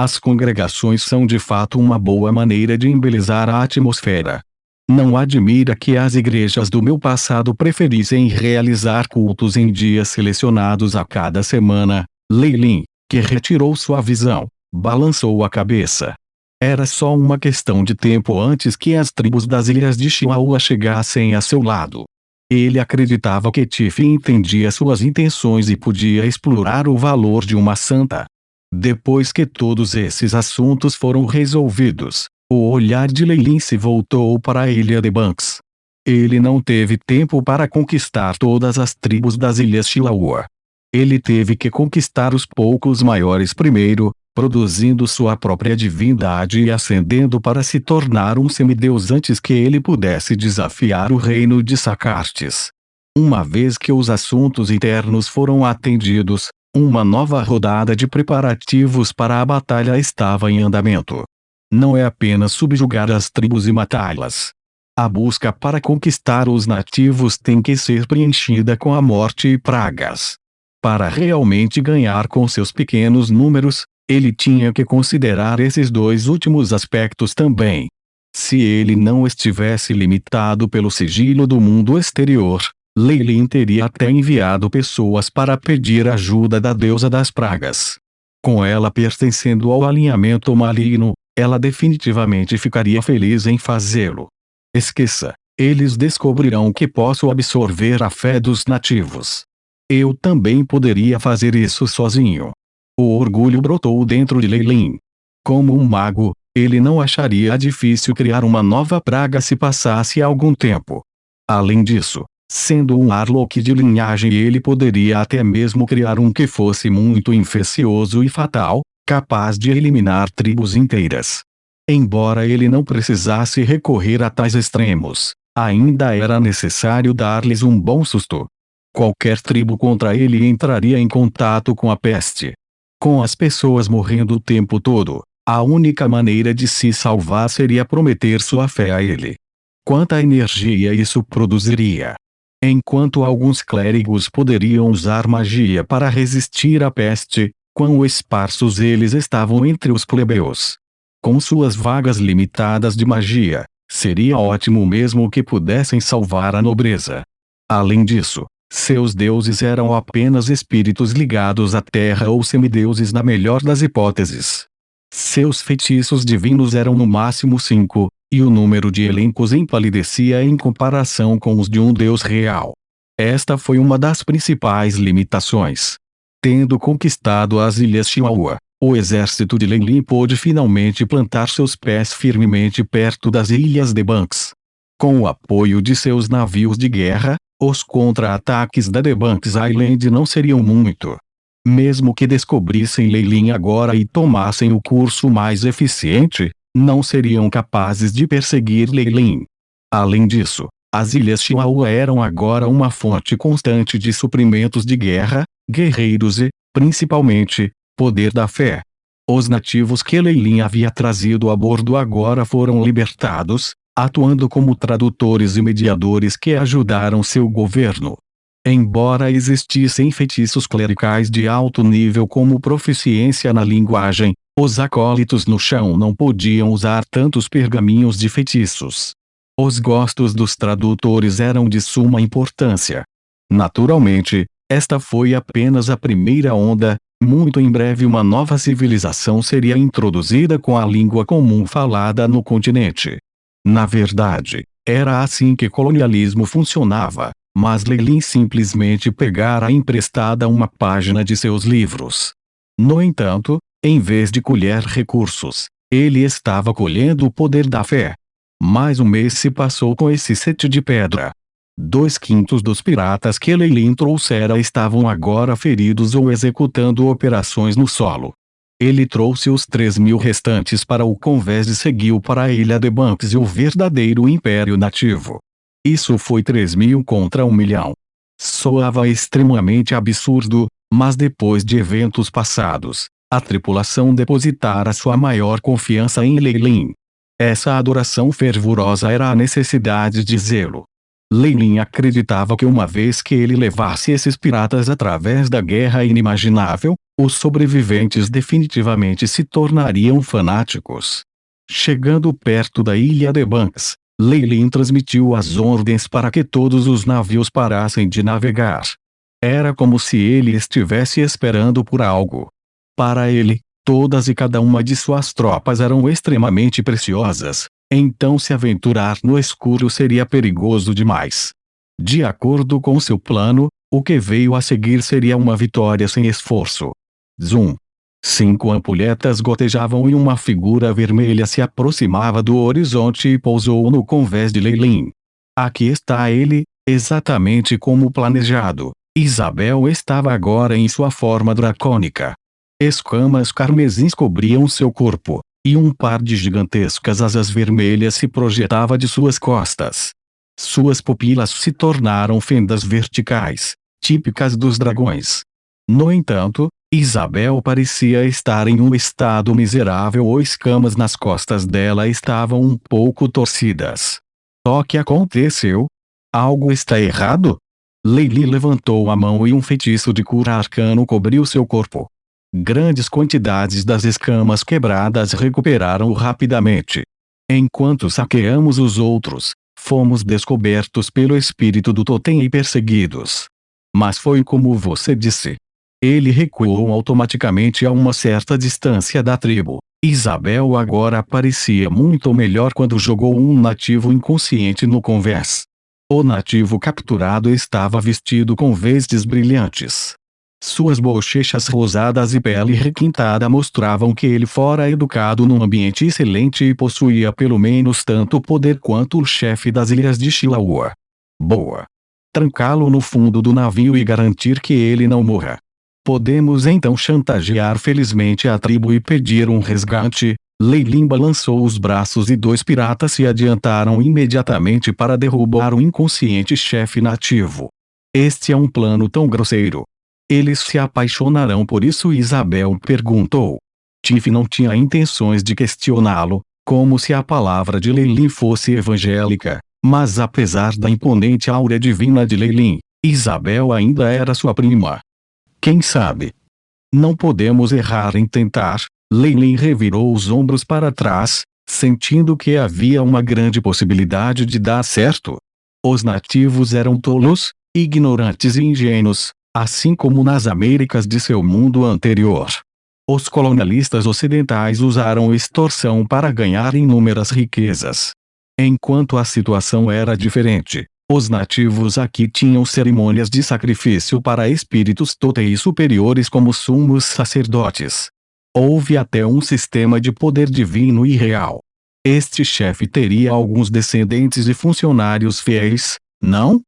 As congregações são de fato uma boa maneira de embelezar a atmosfera. Não admira que as igrejas do meu passado preferissem realizar cultos em dias selecionados a cada semana. Leilin, que retirou sua visão, balançou a cabeça. Era só uma questão de tempo antes que as tribos das ilhas de Chihuahua chegassem a seu lado. Ele acreditava que Tiff entendia suas intenções e podia explorar o valor de uma santa. Depois que todos esses assuntos foram resolvidos, o olhar de Leilin se voltou para a ilha de Banks. Ele não teve tempo para conquistar todas as tribos das ilhas Chihuahua. Ele teve que conquistar os poucos maiores primeiro, produzindo sua própria divindade e ascendendo para se tornar um semideus antes que ele pudesse desafiar o reino de Sacartes. Uma vez que os assuntos internos foram atendidos, uma nova rodada de preparativos para a batalha estava em andamento. Não é apenas subjugar as tribos e matá-las. A busca para conquistar os nativos tem que ser preenchida com a morte e pragas. Para realmente ganhar com seus pequenos números, ele tinha que considerar esses dois últimos aspectos também. Se ele não estivesse limitado pelo sigilo do mundo exterior, Leilin teria até enviado pessoas para pedir ajuda da deusa das pragas. Com ela pertencendo ao alinhamento maligno, ela definitivamente ficaria feliz em fazê-lo. Esqueça, eles descobrirão que posso absorver a fé dos nativos. Eu também poderia fazer isso sozinho. O orgulho brotou dentro de Leilin. Como um mago, ele não acharia difícil criar uma nova praga se passasse algum tempo. Além disso, sendo um Arlok de linhagem, ele poderia até mesmo criar um que fosse muito infeccioso e fatal, capaz de eliminar tribos inteiras. Embora ele não precisasse recorrer a tais extremos, ainda era necessário dar-lhes um bom susto. Qualquer tribo contra ele entraria em contato com a peste. Com as pessoas morrendo o tempo todo, a única maneira de se salvar seria prometer sua fé a ele. Quanta energia isso produziria! Enquanto alguns clérigos poderiam usar magia para resistir à peste, quão esparsos eles estavam entre os plebeus. Com suas vagas limitadas de magia, seria ótimo mesmo que pudessem salvar a nobreza. Além disso, seus deuses eram apenas espíritos ligados à terra ou semideuses na melhor das hipóteses. Seus feitiços divinos eram no máximo 5, e o número de elencos empalidecia em comparação com os de um deus real. Esta foi uma das principais limitações. Tendo conquistado as ilhas Chihuahua, o exército de Leilin pôde finalmente plantar seus pés firmemente perto das ilhas de Banks. Com o apoio de seus navios de guerra, os contra-ataques da The Banks Island não seriam muito. Mesmo que descobrissem Leilin agora e tomassem o curso mais eficiente, não seriam capazes de perseguir Leilin. Além disso, as ilhas Chihuahua eram agora uma fonte constante de suprimentos de guerra, guerreiros e, principalmente, poder da fé. Os nativos que Leilin havia trazido a bordo agora foram libertados, atuando como tradutores e mediadores que ajudaram seu governo. Embora existissem feitiços clericais de alto nível como proficiência na linguagem, os acólitos no chão não podiam usar tantos pergaminhos de feitiços. Os gostos dos tradutores eram de suma importância. Naturalmente, esta foi apenas a primeira onda. Muito em breve uma nova civilização seria introduzida com a língua comum falada no continente. Na verdade, era assim que colonialismo funcionava, mas Leilin simplesmente pegara emprestada uma página de seus livros. No entanto, em vez de colher recursos, ele estava colhendo o poder da fé. Mais um mês se passou com esse sete de pedra. 2/5 dos piratas que Leilin trouxera estavam agora feridos ou executando operações no solo. Ele trouxe os 3.000 restantes para o convés e seguiu para a ilha de Banks e o verdadeiro império nativo. Isso foi 3.000 contra 1 milhão. Soava extremamente absurdo, mas depois de eventos passados, a tripulação depositara sua maior confiança em Leilin. Essa adoração fervorosa era a necessidade de zelo. Leilin acreditava que uma vez que ele levasse esses piratas através da guerra inimaginável, Os sobreviventes definitivamente se tornariam fanáticos. Chegando perto da ilha de Banks, Lei transmitiu as ordens para que todos os navios parassem de navegar. Era como se ele estivesse esperando por algo. Para ele, todas e cada uma de suas tropas eram extremamente preciosas, então se aventurar no escuro seria perigoso demais. De acordo com seu plano, o que veio a seguir seria uma vitória sem esforço. Zoom! 5 ampulhetas gotejavam e uma figura vermelha se aproximava do horizonte e pousou no convés de Lei. Aqui está ele, exatamente como planejado. Isabel estava agora em sua forma dracônica. Escamas carmesins cobriam seu corpo, e um par de gigantescas asas vermelhas se projetava de suas costas. Suas pupilas se tornaram fendas verticais, típicas dos dragões. No entanto, Isabel parecia estar em um estado miserável. As escamas nas costas dela estavam um pouco torcidas. O que aconteceu? Algo está errado? Lei levantou a mão e um feitiço de cura arcano cobriu seu corpo. Grandes quantidades das escamas quebradas recuperaram rapidamente. Enquanto saqueamos os outros, fomos descobertos pelo espírito do totem e perseguidos. Mas foi como você disse. Ele recuou automaticamente a uma certa distância da tribo. Isabel agora parecia muito melhor quando jogou um nativo inconsciente no convés. O nativo capturado estava vestido com vestes brilhantes. Suas bochechas rosadas e pele requintada mostravam que ele fora educado num ambiente excelente e possuía pelo menos tanto poder quanto o chefe das ilhas de Chilaua. Boa! Trancá-lo no fundo do navio e garantir que ele não morra. Podemos então chantagear felizmente a tribo e pedir um resgate. Lei balançou os braços e 2 piratas se adiantaram imediatamente para derrubar o inconsciente chefe nativo. Este é um plano tão grosseiro. Eles se apaixonarão por isso? Isabel perguntou. Tiff não tinha intenções de questioná-lo, como se a palavra de Lei fosse evangélica, mas apesar da imponente áurea divina de Lei, Isabel ainda era sua prima. Quem sabe? Não podemos errar em tentar. Lei revirou os ombros para trás, sentindo que havia uma grande possibilidade de dar certo. Os nativos eram tolos, ignorantes e ingênuos, assim como nas Américas de seu mundo anterior. Os colonialistas ocidentais usaram extorsão para ganhar inúmeras riquezas. Enquanto a situação era diferente, os nativos aqui tinham cerimônias de sacrifício para espíritos toteis superiores como sumos sacerdotes. Houve até um sistema de poder divino e real. Este chefe teria alguns descendentes e funcionários fiéis, não?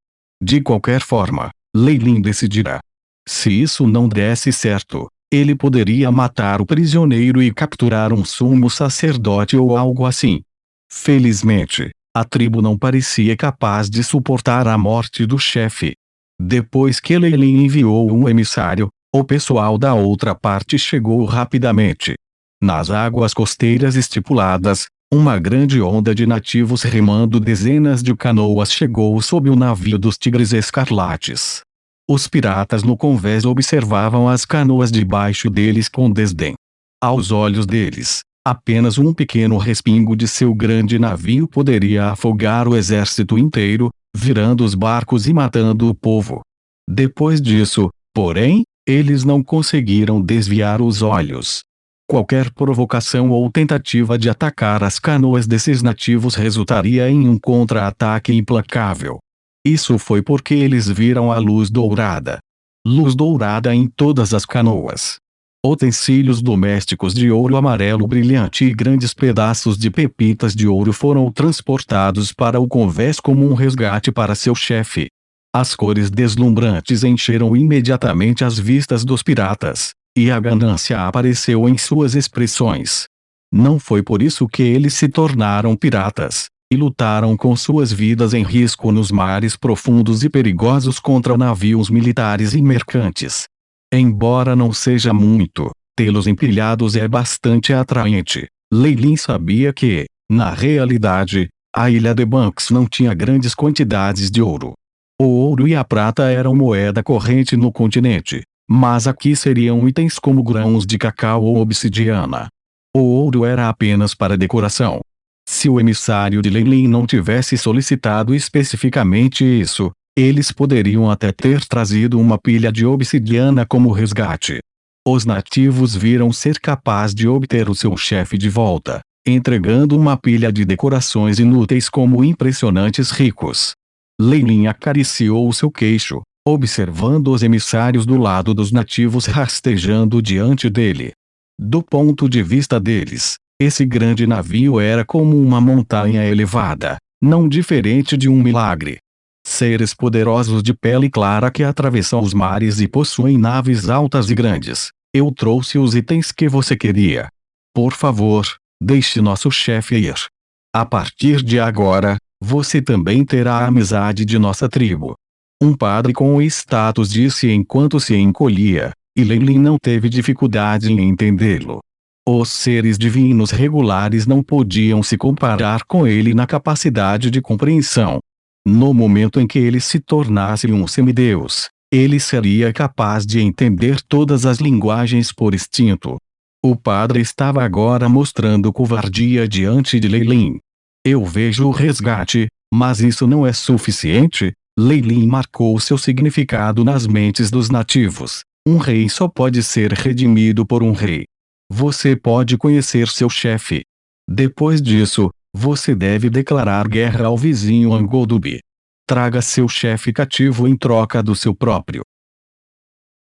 De qualquer forma, Lei decidirá. Se isso não desse certo, ele poderia matar o prisioneiro e capturar um sumo sacerdote ou algo assim. Felizmente, a tribo não parecia capaz de suportar a morte do chefe. Depois que Lei enviou um emissário, o pessoal da outra parte chegou rapidamente. Nas águas costeiras estipuladas, uma grande onda de nativos remando dezenas de canoas chegou sob o navio dos Tigres Escarlates. Os piratas no convés observavam as canoas debaixo deles com desdém. Aos olhos deles, apenas um pequeno respingo de seu grande navio poderia afogar o exército inteiro, virando os barcos e matando o povo. Depois disso, porém, eles não conseguiram desviar os olhos. Qualquer provocação ou tentativa de atacar as canoas desses nativos resultaria em um contra-ataque implacável. Isso foi porque eles viram a luz dourada. Luz dourada em todas as canoas. Utensílios domésticos de ouro amarelo brilhante e grandes pedaços de pepitas de ouro foram transportados para o convés como um resgate para seu chefe. As cores deslumbrantes encheram imediatamente as vistas dos piratas, e a ganância apareceu em suas expressões. Não foi por isso que eles se tornaram piratas, e lutaram com suas vidas em risco nos mares profundos e perigosos contra navios militares e mercantes. Embora não seja muito, tê-los empilhados é bastante atraente. Lei sabia que, na realidade, a ilha de Banks não tinha grandes quantidades de ouro. O ouro e a prata eram moeda corrente no continente, Mas aqui seriam itens como grãos de cacau ou obsidiana. O ouro era apenas para decoração. Se o emissário de Leilin não tivesse solicitado especificamente isso, eles poderiam até ter trazido uma pilha de obsidiana como resgate. Os nativos viram ser capaz de obter o seu chefe de volta, entregando uma pilha de decorações inúteis como impressionantes ricos. Leilin acariciou o seu queixo, observando os emissários do lado dos nativos rastejando diante dele. Do ponto de vista deles, esse grande navio era como uma montanha elevada, não diferente de um milagre. Seres poderosos de pele clara que atravessam os mares e possuem naves altas e grandes. Eu trouxe os itens que você queria. Por favor, deixe nosso chefe ir. A partir de agora, você também terá a amizade de nossa tribo. Um padre com status disse enquanto se encolhia, e Leilin não teve dificuldade em entendê-lo. Os seres divinos regulares não podiam se comparar com ele na capacidade de compreensão. No momento em que ele se tornasse um semideus, ele seria capaz de entender todas as linguagens por instinto. O padre estava agora mostrando covardia diante de Leilin. Eu vejo o resgate, mas isso não é suficiente. Leilin marcou seu significado nas mentes dos nativos. Um rei só pode ser redimido por um rei. Você pode conhecer seu chefe. Depois disso, você deve declarar guerra ao vizinho Angodubi. Traga seu chefe cativo em troca do seu próprio.